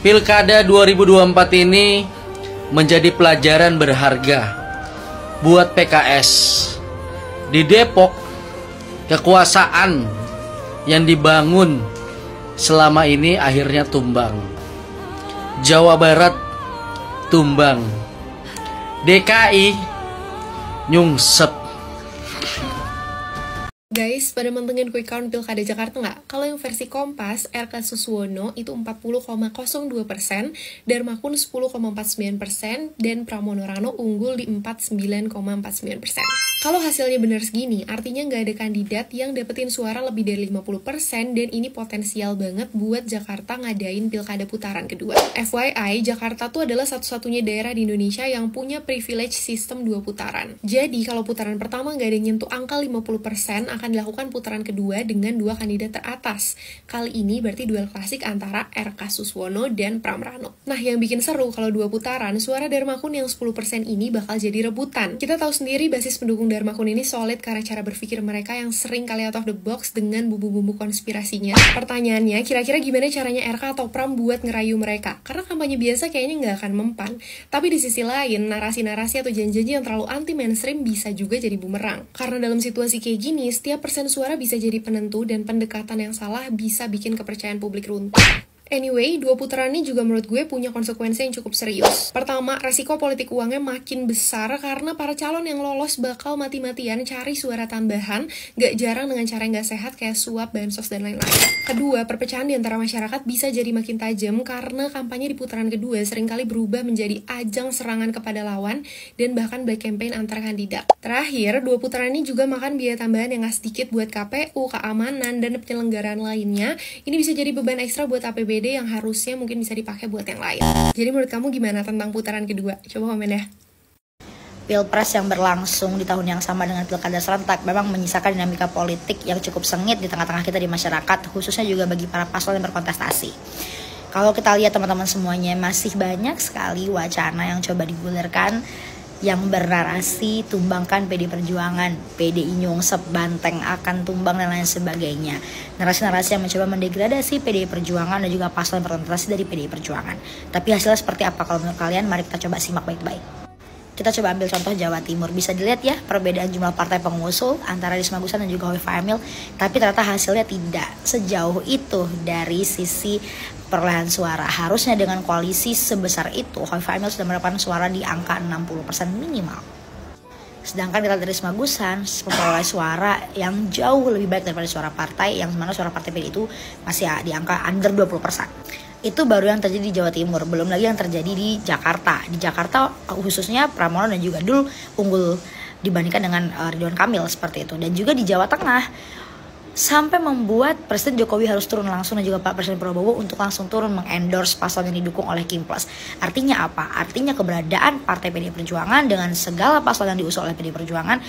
Pilkada 2024 ini menjadi pelajaran berharga buat PKS. Di Depok, kekuasaan yang dibangun selama ini akhirnya tumbang. Jawa Barat tumbang. DKI nyungsep. Guys, pada mantengin quick count Pilkada Jakarta nggak? Kalau yang versi Kompas, RK Suswono itu 40,02%, Darmakun 10,49%, dan Pramono Rano unggul di 49,49%. Kalau hasilnya benar segini, artinya nggak ada kandidat yang dapetin suara lebih dari 50%, dan ini potensial banget buat Jakarta ngadain Pilkada putaran kedua. FYI, Jakarta tuh adalah satu-satunya daerah di Indonesia yang punya privilege sistem 2 putaran. Jadi, kalau putaran pertama nggak ada nyentuh angka 50%, akan dilakukan putaran kedua dengan 2 kandidat teratas. Kali ini berarti duel klasik antara RK Suswono dan Pram Rano. Nah, yang bikin seru kalau 2 putaran, suara Darmakun yang 10% ini bakal jadi rebutan. Kita tahu sendiri basis pendukung Darmakun ini solid karena cara berpikir mereka yang sering kali out of the box dengan bumbu-bumbu konspirasinya. Pertanyaannya, kira-kira gimana caranya RK atau Pram buat ngerayu mereka? Karena kampanye biasa kayaknya nggak akan mempan. Tapi di sisi lain, narasi-narasi atau janji-janji yang terlalu anti-mainstream bisa juga jadi bumerang. Karena dalam situasi kayak gini, setiap persen suara bisa jadi penentu dan pendekatan yang salah bisa bikin kepercayaan publik runtuh. Anyway, 2 putaran ini juga menurut gue punya konsekuensi yang cukup serius. Pertama, resiko politik uangnya makin besar karena para calon yang lolos bakal mati-matian cari suara tambahan, gak jarang dengan cara yang gak sehat kayak suap, bansos, dan lain-lain. Kedua, perpecahan di antara masyarakat bisa jadi makin tajam karena kampanye di putaran kedua seringkali berubah menjadi ajang serangan kepada lawan dan bahkan black campaign antar kandidat. Terakhir, 2 putaran ini juga makan biaya tambahan yang gak sedikit buat KPU, keamanan, dan penyelenggaraan lainnya. Ini bisa jadi beban ekstra buat APBD yang harusnya mungkin bisa dipakai buat yang lain. Jadi menurut kamu gimana tentang putaran kedua? Coba komen ya. Pilpres yang berlangsung di tahun yang sama dengan Pilkada serentak memang menyisakan dinamika politik yang cukup sengit di tengah-tengah kita di masyarakat, khususnya juga bagi para paslon yang berkontestasi. Kalau kita lihat teman-teman semuanya, masih banyak sekali wacana yang coba digulirkan yang bernarasi tumbangkan PD Perjuangan, PDI nyungsep, banteng akan tumbang dan lain sebagainya. Narasi-narasi yang mencoba mendegradasi PDI Perjuangan dan juga paslon berkontestasi dari PDI Perjuangan. Tapi hasilnya seperti apa kalau menurut kalian? Mari kita coba simak baik-baik. Kita coba ambil contoh Jawa Timur. Bisa dilihat ya perbedaan jumlah partai pengusul antara Risma Gusman dan juga Hovifah Emil. Tapi ternyata hasilnya tidak sejauh itu dari sisi perolehan suara. Harusnya dengan koalisi sebesar itu, Hovifah Emil sudah mendapatkan suara di angka 60% minimal. Sedangkan kita dari Risma Gusman memperoleh suara yang jauh lebih baik daripada suara partai, yang mana suara partai PD itu masih di angka under 20%. Itu baru yang terjadi di Jawa Timur, belum lagi yang terjadi di Jakarta. Di Jakarta khususnya Pramono dan juga Dul unggul dibandingkan dengan Ridwan Kamil seperti itu. Dan juga di Jawa Tengah, sampai membuat Presiden Jokowi harus turun langsung dan juga Pak Presiden Prabowo untuk langsung turun mengendorse paslon yang didukung oleh Kim Plus. Artinya apa? Artinya keberadaan Partai PDI Perjuangan dengan segala paslon yang diusung oleh PDI Perjuangan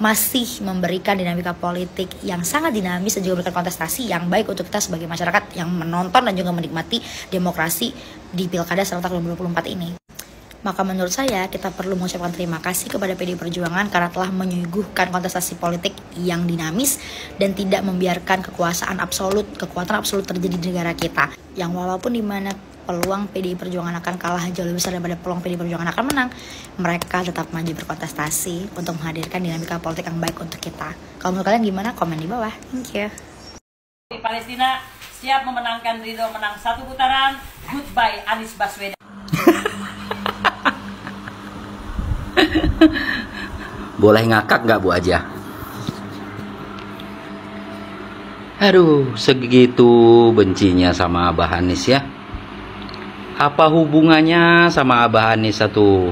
masih memberikan dinamika politik yang sangat dinamis dan juga memberikan kontestasi yang baik untuk kita sebagai masyarakat yang menonton dan juga menikmati demokrasi di Pilkada serentak 2024 ini. Maka menurut saya kita perlu mengucapkan terima kasih kepada PDI Perjuangan karena telah menyuguhkan kontestasi politik yang dinamis dan tidak membiarkan kekuatan absolut terjadi di negara kita. Yang walaupun dimana peluang PDI Perjuangan akan kalah jauh lebih besar daripada peluang PDI Perjuangan akan menang, mereka tetap maju berkontestasi untuk menghadirkan dinamika politik yang baik untuk kita. Kalau menurut kalian gimana? Komen di bawah. Thank you. Palestina siap memenangkan Ridho menang 1 putaran. Goodbye Anies Baswedan. Boleh ngakak nggak Bu Aja? Aduh, segitu bencinya sama Abah Anies ya. Apa hubungannya sama Abah Anies satu?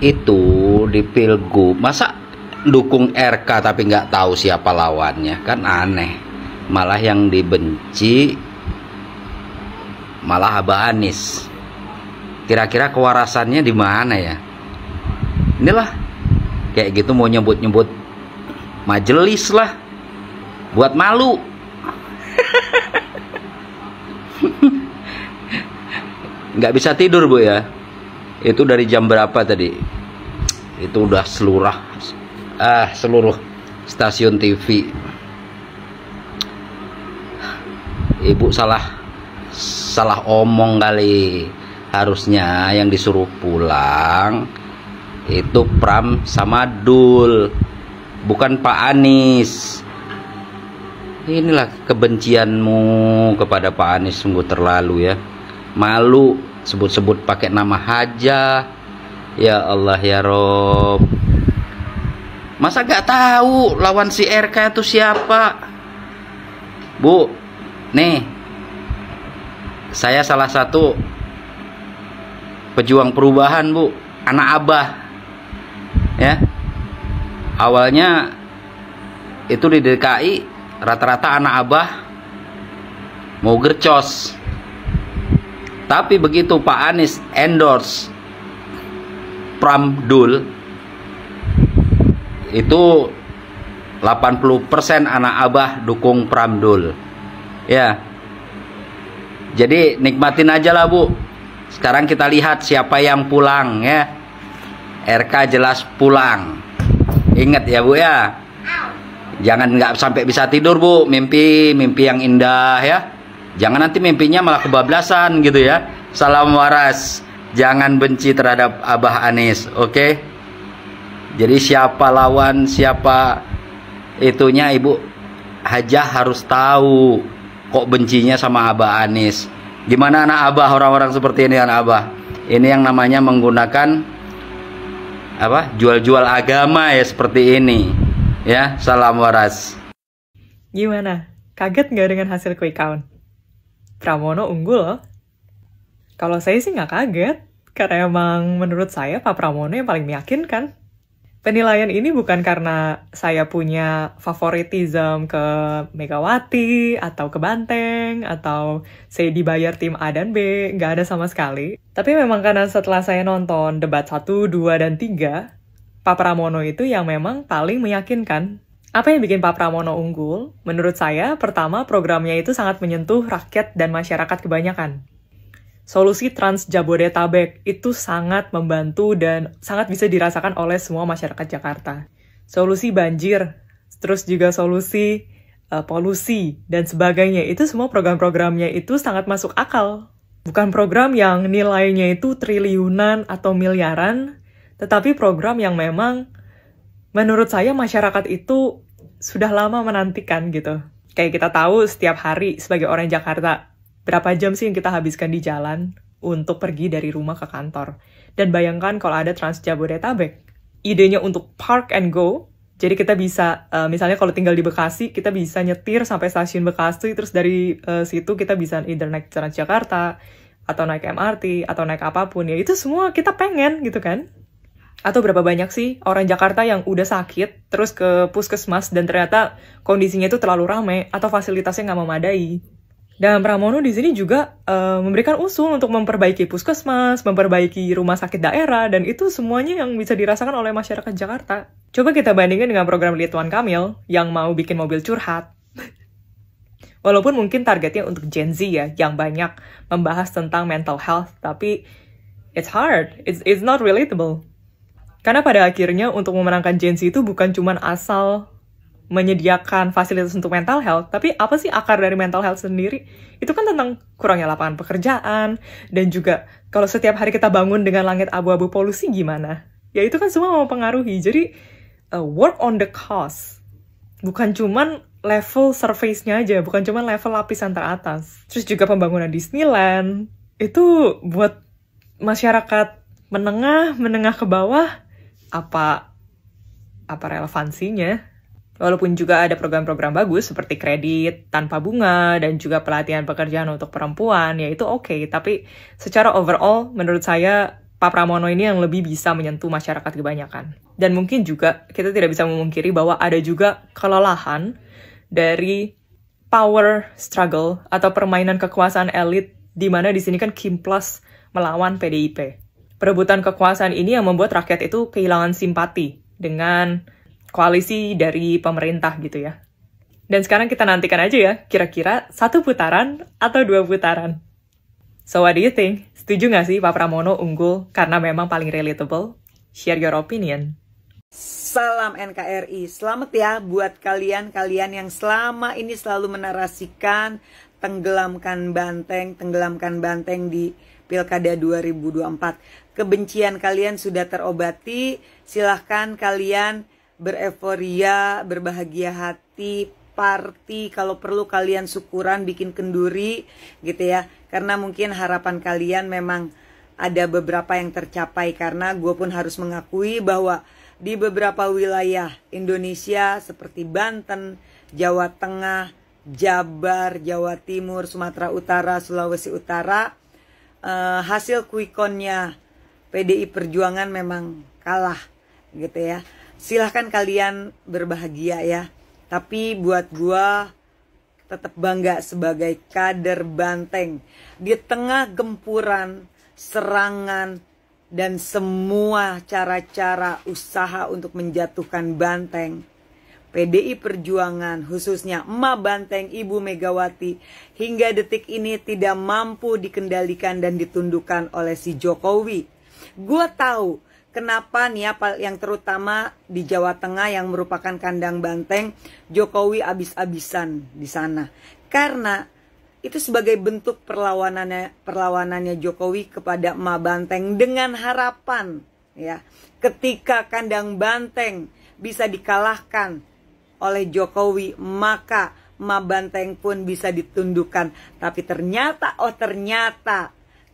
Itu di Pilgub, masa dukung RK tapi nggak tahu siapa lawannya? Kan aneh. Malah yang dibenci malah Abah Anies. Kira-kira kewarasannya di mana ya? Inilah kayak gitu mau nyebut-nyebut majelis lah, buat malu. Nggak bisa tidur Bu ya. Itu dari jam berapa tadi? Itu udah seluruh stasiun TV. Ibu salah salah omong kali. Harusnya yang disuruh pulang itu Pram sama Dul, bukan Pak Anies. Inilah kebencianmu kepada Pak Anies sungguh terlalu ya. Malu sebut-sebut pakai nama Haja. Ya Allah ya Rob. Masa gak tahu lawan si RK itu siapa? Bu, nih, saya salah satu pejuang perubahan, Bu, anak Abah. Ya. Awalnya itu di DKI rata-rata anak Abah mau gercos. Tapi begitu Pak Anies endorse Pram Dul, itu 80% anak Abah dukung Pram Dul. Ya. Jadi nikmatin aja lah, Bu. Sekarang kita lihat siapa yang pulang ya. RK jelas pulang. Ingat ya, Bu ya. Jangan nggak sampai bisa tidur, Bu. Mimpi yang indah ya. Jangan nanti mimpinya malah kebablasan gitu ya. Salam waras. Jangan benci terhadap Abah Anies, oke? Jadi siapa lawan, siapa itunya, Ibu Hajah harus tahu kok bencinya sama Abah Anies. Gimana anak Abah, orang-orang seperti ini anak Abah? Ini yang namanya menggunakan apa? Jual-jual agama ya seperti ini. Ya, salam waras. Gimana? Kaget nggak dengan hasil quick count? Pramono unggul loh. Kalau saya sih nggak kaget, karena emang menurut saya Pak Pramono yang paling meyakinkan. Penilaian ini bukan karena saya punya favoritism ke Megawati, atau ke Banteng, atau saya dibayar tim A dan B, nggak ada sama sekali. Tapi memang karena setelah saya nonton debat 1, 2, dan 3, Pak Pramono itu yang memang paling meyakinkan. Apa yang bikin Pak Pramono unggul? Menurut saya, pertama programnya itu sangat menyentuh rakyat dan masyarakat kebanyakan. Solusi Trans Jabodetabek itu sangat membantu dan sangat bisa dirasakan oleh semua masyarakat Jakarta. Solusi banjir, terus juga solusi polusi, dan sebagainya. Itu semua program-programnya itu sangat masuk akal. Bukan program yang nilainya itu triliunan atau miliaran, tetapi program yang memang menurut saya masyarakat itu sudah lama menantikan gitu. Kayak kita tahu setiap hari sebagai orang Jakarta, berapa jam sih yang kita habiskan di jalan untuk pergi dari rumah ke kantor. Dan bayangkan kalau ada Trans Jabodetabek. Idenya untuk park and go. Jadi kita bisa, misalnya kalau tinggal di Bekasi, kita bisa nyetir sampai stasiun Bekasi, terus dari situ kita bisa either naik Transjakarta, atau naik MRT, atau naik apapun. Ya itu semua kita pengen gitu kan. Atau berapa banyak sih orang Jakarta yang udah sakit, terus ke puskesmas, dan ternyata kondisinya itu terlalu ramai, atau fasilitasnya nggak memadai. Dan Pramono di sini juga memberikan usul untuk memperbaiki puskesmas, memperbaiki rumah sakit daerah, dan itu semuanya yang bisa dirasakan oleh masyarakat Jakarta. Coba kita bandingkan dengan program Ridwan Kamil yang mau bikin mobil curhat. Walaupun mungkin targetnya untuk Gen Z ya, yang banyak membahas tentang mental health, tapi it's hard, it's not relatable. Karena pada akhirnya untuk memenangkan Gen Z itu bukan cuma asal menyediakan fasilitas untuk mental health, tapi apa sih akar dari mental health sendiri? Itu kan tentang kurangnya lapangan pekerjaan, dan juga kalau setiap hari kita bangun dengan langit abu-abu polusi gimana? Ya itu kan semua mempengaruhi. Jadi work on the cause, bukan cuman level surface-nya aja, bukan cuman level lapisan teratas. Terus juga pembangunan Disneyland, itu buat masyarakat menengah ke bawah, apa relevansinya? Walaupun juga ada program-program bagus seperti kredit tanpa bunga dan juga pelatihan pekerjaan untuk perempuan, ya itu oke. Tapi secara overall, menurut saya, Pak Pramono ini yang lebih bisa menyentuh masyarakat kebanyakan. Dan mungkin juga kita tidak bisa memungkiri bahwa ada juga kelelahan dari power struggle atau permainan kekuasaan elit, di mana di sini kan Kim Plus melawan PDIP. Perebutan kekuasaan ini yang membuat rakyat itu kehilangan simpati dengan koalisi dari pemerintah gitu ya. Dan sekarang kita nantikan aja ya, kira-kira 1 putaran atau 2 putaran. So what do you think? Setuju nggak sih Pak Pramono unggul karena memang paling relatable? Share your opinion. Salam NKRI, selamat ya buat kalian yang selama ini selalu menarasikan tenggelamkan Banteng di Pilkada 2024. Kebencian kalian sudah terobati, silahkan kalian bereforia, berbahagia hati, party, kalau perlu kalian syukuran, bikin kenduri gitu ya. Karena mungkin harapan kalian memang ada beberapa yang tercapai, karena gue pun harus mengakui bahwa di beberapa wilayah Indonesia seperti Banten, Jawa Tengah, Jabar, Jawa Timur, Sumatera Utara, Sulawesi Utara, hasil quick count-nya PDI Perjuangan memang kalah gitu ya. Silahkan kalian berbahagia ya. Tapi buat gua tetap bangga sebagai kader Banteng. Di tengah gempuran, serangan, dan semua cara-cara usaha untuk menjatuhkan Banteng, PDI Perjuangan, khususnya Emak Banteng, Ibu Megawati, hingga detik ini tidak mampu dikendalikan dan ditundukkan oleh si Jokowi. Gua tahu kenapa nih yang terutama di Jawa Tengah yang merupakan kandang Banteng, Jokowi abis-abisan di sana. Karena itu sebagai bentuk perlawanannya Jokowi kepada Emak Banteng dengan harapan ya, ketika kandang Banteng bisa dikalahkan oleh Jokowi, maka Emak Banteng pun bisa ditundukkan. Tapi ternyata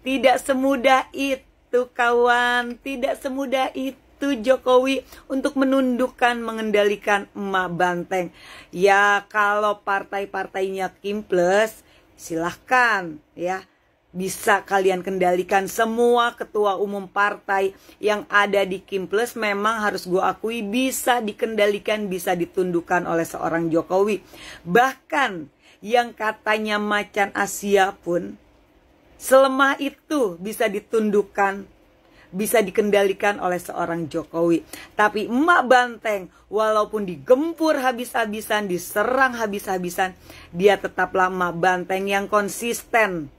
tidak semudah itu kawan, tidak semudah itu Jokowi untuk menundukkan, mengendalikan Emak Banteng. Ya kalau partai-partainya Kimples, silahkan ya, bisa kalian kendalikan. Semua ketua umum partai yang ada di Kimples memang harus gue akui bisa dikendalikan, bisa ditundukkan oleh seorang Jokowi. Bahkan yang katanya macan Asia pun selemah itu bisa ditundukkan, bisa dikendalikan oleh seorang Jokowi. Tapi Emak Banteng walaupun digempur habis-habisan, diserang habis-habisan, dia tetaplah Emak Banteng yang konsisten.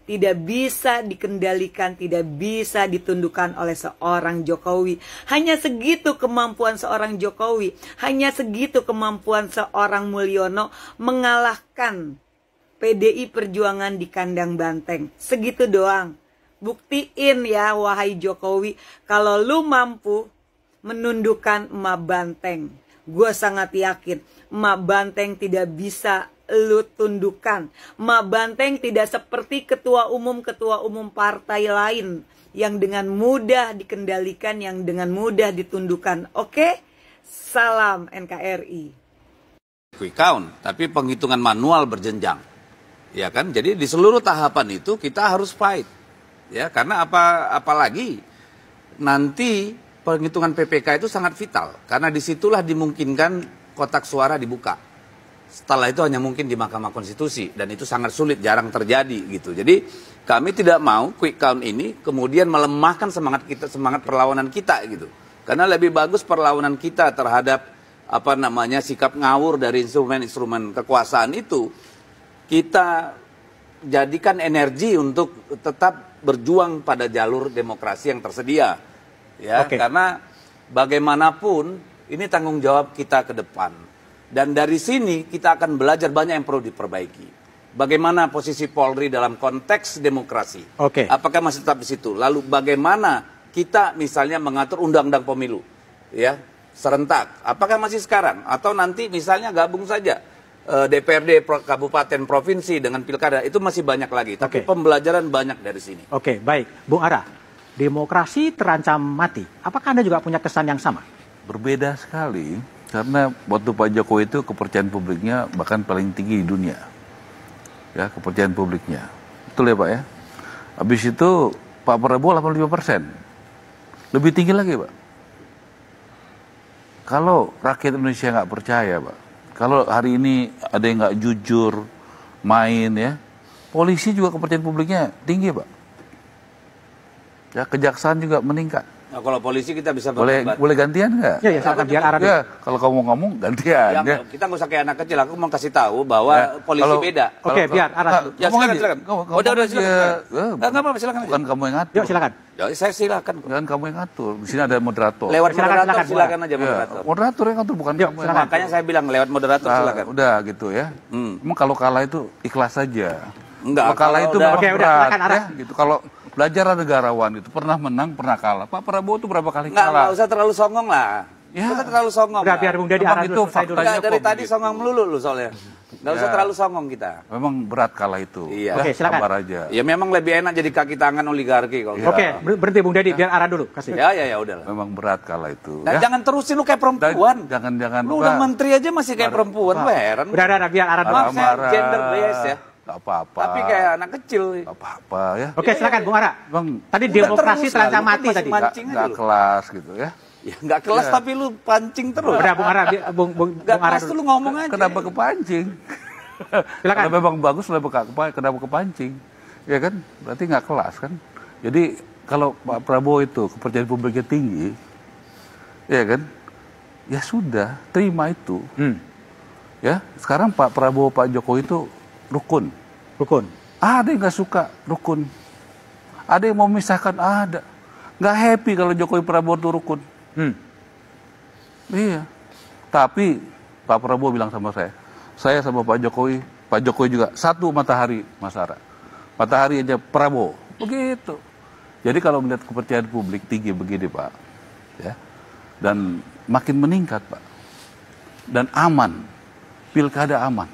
Tidak bisa dikendalikan, tidak bisa ditundukkan oleh seorang Jokowi. Hanya segitu kemampuan seorang Jokowi, hanya segitu kemampuan seorang Mulyono mengalahkan PDI Perjuangan di kandang Banteng. Segitu doang. Buktiin ya wahai Jokowi, kalau lu mampu menundukkan Emak Banteng. Gue sangat yakin Emak Banteng tidak bisa lu tundukkan. Emak Banteng tidak seperti ketua umum partai lain yang dengan mudah dikendalikan, yang dengan mudah ditundukkan. Oke? Salam NKRI. Quick count, tapi penghitungan manual berjenjang. Ya kan? Jadi di seluruh tahapan itu kita harus fight. Ya, karena apalagi nanti penghitungan PPK itu sangat vital, karena disitulah dimungkinkan kotak suara dibuka. Setelah itu hanya mungkin di Mahkamah Konstitusi, dan itu sangat sulit, jarang terjadi gitu. Jadi kami tidak mau quick count ini kemudian melemahkan semangat perlawanan kita gitu. Karena lebih bagus perlawanan kita terhadap sikap ngawur dari instrumen-instrumen kekuasaan itu kita jadikan energi untuk tetap berjuang pada jalur demokrasi yang tersedia, ya. Karena bagaimanapun ini tanggung jawab kita ke depan, dan dari sini kita akan belajar banyak yang perlu diperbaiki. Bagaimana posisi Polri dalam konteks demokrasi? Apakah masih tetap di situ? Lalu bagaimana kita misalnya mengatur undang-undang pemilu, ya, serentak? Apakah masih sekarang? Atau nanti misalnya gabung saja DPRD kabupaten provinsi dengan pilkada, itu masih banyak lagi. Tapi pembelajaran banyak dari sini. Baik, Bung Ara, demokrasi terancam mati. Apakah Anda juga punya kesan yang sama? Berbeda sekali, karena waktu Pak Jokowi itu kepercayaan publiknya bahkan paling tinggi di dunia. Ya, kepercayaan publiknya. Betul ya Pak ya? Habis itu Pak Prabowo 85%. Lebih tinggi lagi Pak. Kalau rakyat Indonesia nggak percaya Pak, kalau hari ini ada yang nggak jujur, main ya, polisi juga kepercayaan publiknya tinggi Pak. Ya, kejaksaan juga meningkat. Nah, kalau polisi kita bisa Boleh berdebat. boleh gantian nggak? Ya, ya, silakan biar arah Ya, kalau kamu ngomong gantian ya. Kita nggak usah kayak anak kecil. Aku mau kasih tahu bahwa polisi kalau- beda. Oke, biar arah dulu. Ya Ngomong silakan, aja. silakan. Ngomong Udah aja. silakan. Nggak apa-apa, silakan. Bukan kamu yang ngatur. Yuk, silakan. Ya, saya silakan. Bukan kamu yang ngatur. Di sini ada moderator. Lewat Silakan, moderator silakan, silakan aja Ya, moderator. moderator yang ngatur bukan Yuk, kamu yang silakan. ngatur. Makanya saya bilang lewat moderator Nah, silakan. udah gitu ya. Emang kalau kalah itu ikhlas saja. Enggak, Kalau kalah kalau itu udah- memang Oke, udah, berat, silakan, Ara. ya, gitu. Kalau belajar negarawan itu pernah menang, pernah kalah. Pak Prabowo itu berapa kali Nggak kalah? usah terlalu songong lah. Ya. Nggak usah terlalu songong. Udah, lah. biar Bung Dedi Emang arah itu dulu, selesai dulu. faktanya. Nggak, dari kok tadi begitu. songong melulu lu soalnya. Nggak usah Ya. terlalu songong kita. Memang berat kalah itu. Iya. Oke, silakan. Sabar aja. Ya memang lebih enak jadi kaki tangan oligarki kalau gitu. Oke, berhenti Bung Dedi, biar arah dulu. Kasih. Ya udahlah. Memang berat kalah itu. Nah, ya. jangan terusin lu kayak perempuan. Jangan Lu udah menteri aja masih kayak perempuan, lu heran. Udah, biar arah dulu. Maaf, saya gender bias ya. Gak apa-apa. Tapi kayak anak kecil. Gak apa-apa ya. Oke, silakan Bung Ara. Bang, Tadi Udah demokrasi terus, terancam lu kan mati masih tadi. mancing aja Gak lu. kelas gitu ya. Ya nggak kelas tapi lu pancing terus. Udah, Bung Ara, Bung Nggak Ara kelas tuh dulu. lu ngomong aja. Kenapa kepancing? Silakan. Kalau memang bagus kenapa kepancing? Ya kan? Berarti nggak kelas kan? Jadi kalau Pak Prabowo itu kepercayaan publiknya tinggi, ya kan? Ya sudah, terima itu. Ya, sekarang Pak Prabowo, Pak Jokowi itu rukun. Rukun. Ada yang nggak suka rukun. Ada yang mau memisahkan, ada. Nggak happy kalau Jokowi Prabowo itu rukun. Iya. Tapi Pak Prabowo bilang sama saya sama Pak Jokowi juga satu matahari, Mas Ara. Matahari aja Prabowo. Begitu. Jadi kalau melihat kepercayaan publik tinggi begini Pak, ya, dan makin meningkat Pak, dan aman, pilkada aman.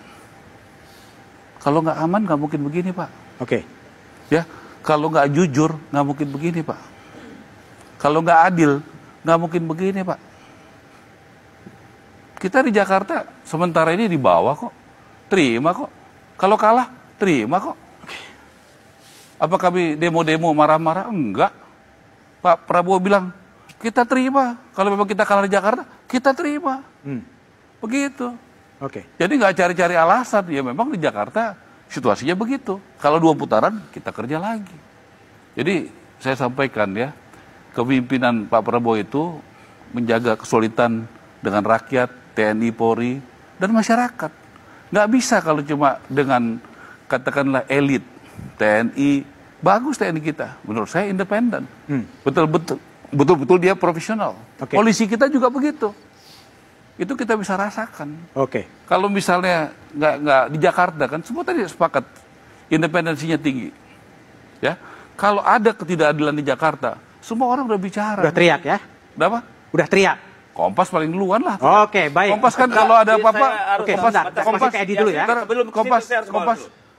Kalau nggak aman nggak mungkin begini Pak. Oke. Ya, kalau nggak jujur nggak mungkin begini Pak. Kalau nggak adil nggak mungkin begini Pak. Kita di Jakarta sementara ini di bawah kok, terima kok. Kalau kalah terima kok. Apa kami demo-demo marah-marah? Enggak. Pak Prabowo bilang kita terima. Kalau memang kita kalah di Jakarta kita terima. Begitu. Oke. Jadi nggak cari-cari alasan, ya memang di Jakarta situasinya begitu. Kalau 2 putaran kita kerja lagi. Jadi saya sampaikan ya, kepemimpinan Pak Prabowo itu menjaga kesulitan dengan rakyat, TNI, Polri, dan masyarakat. Nggak bisa kalau cuma dengan katakanlah elit TNI, bagus TNI kita. Menurut saya independen, betul-betul dia profesional. Oke. Polisi kita juga begitu. Itu kita bisa rasakan. Oke. Kalau misalnya nggak di Jakarta kan semua tadi sepakat independensinya tinggi, ya. Kalau ada ketidakadilan di Jakarta, semua orang udah bicara. Udah teriak ya? Udah apa? Udah teriak. Kompas paling duluan lah. Oke, baik. Kompas kan kalau ada apa-apa, Oke, sebentar. Kompas ke Edi dulu ya.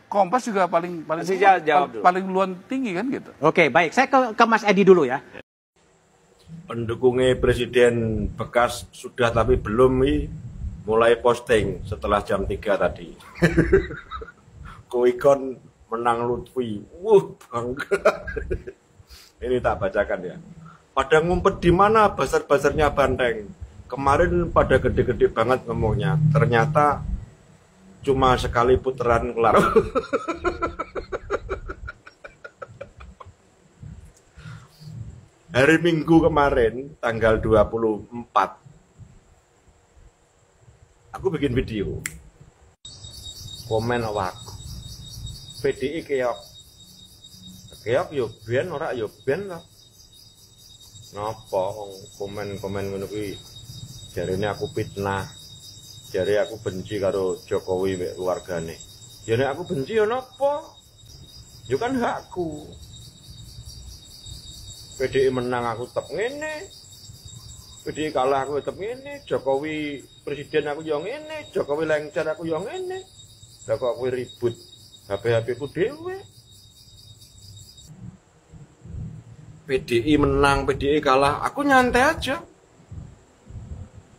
Kompas juga paling paling duluan tinggi kan gitu. Oke, baik. Saya ke Mas Edi dulu ya. Pendukungnya Presiden bekas sudah tapi belum mulai posting setelah jam 3 tadi. Kuikon menang Lutfi. Bangga. Ini tak bacakan ya. Pada ngumpet di mana bazar-bazarnya Banteng. Kemarin pada gede-gede banget ngomongnya. Ternyata cuma sekali putaran kelar. Hari Minggu kemarin, tanggal 24, aku bikin video. Komen awakku. PDI keok. Keok yo ben ora yo ben lah. Napa komen-komen ngono kuwi? Jarene aku fitnah. Jare aku benci karo Jokowi mek keluargane. Ya nek aku benci yo napa? Yo kan hakku. PDI menang aku tetep ngene. PDI kalah aku tetep ngene. Jokowi presiden aku yo ngene, Jokowi lengser aku yo ngene. Lah kok aku ribut HP ku dhewe. PDI menang, PDI kalah, aku nyantai aja.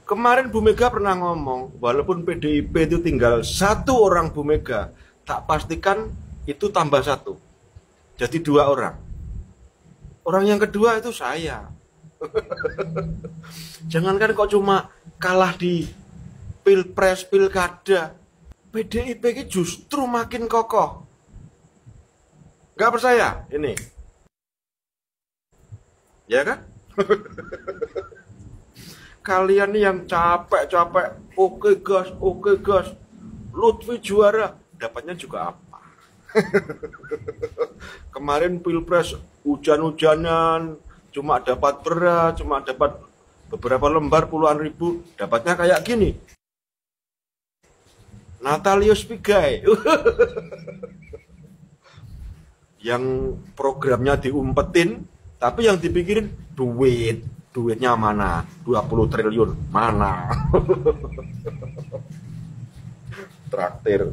Kemarin Bu Mega pernah ngomong, walaupun PDIP itu tinggal 1 orang Bu Mega, tak pastikan itu tambah 1. Jadi 2 orang. Orang yang kedua itu saya. Jangankan kok cuma kalah di pilpres, pilkada. PDIP ini justru makin kokoh. Gak percaya? Ini. Ya kan? Kalian nih yang capek-capek, oke gas, Lutfi juara, dapatnya juga apa? Kemarin pilpres hujan-hujanan, cuma dapat beras, cuma dapat beberapa lembar puluhan ribu, dapatnya kayak gini. Natalius Pigai. Yang programnya diumpetin, tapi yang dipikirin duitnya mana? 20 triliun mana? Traktir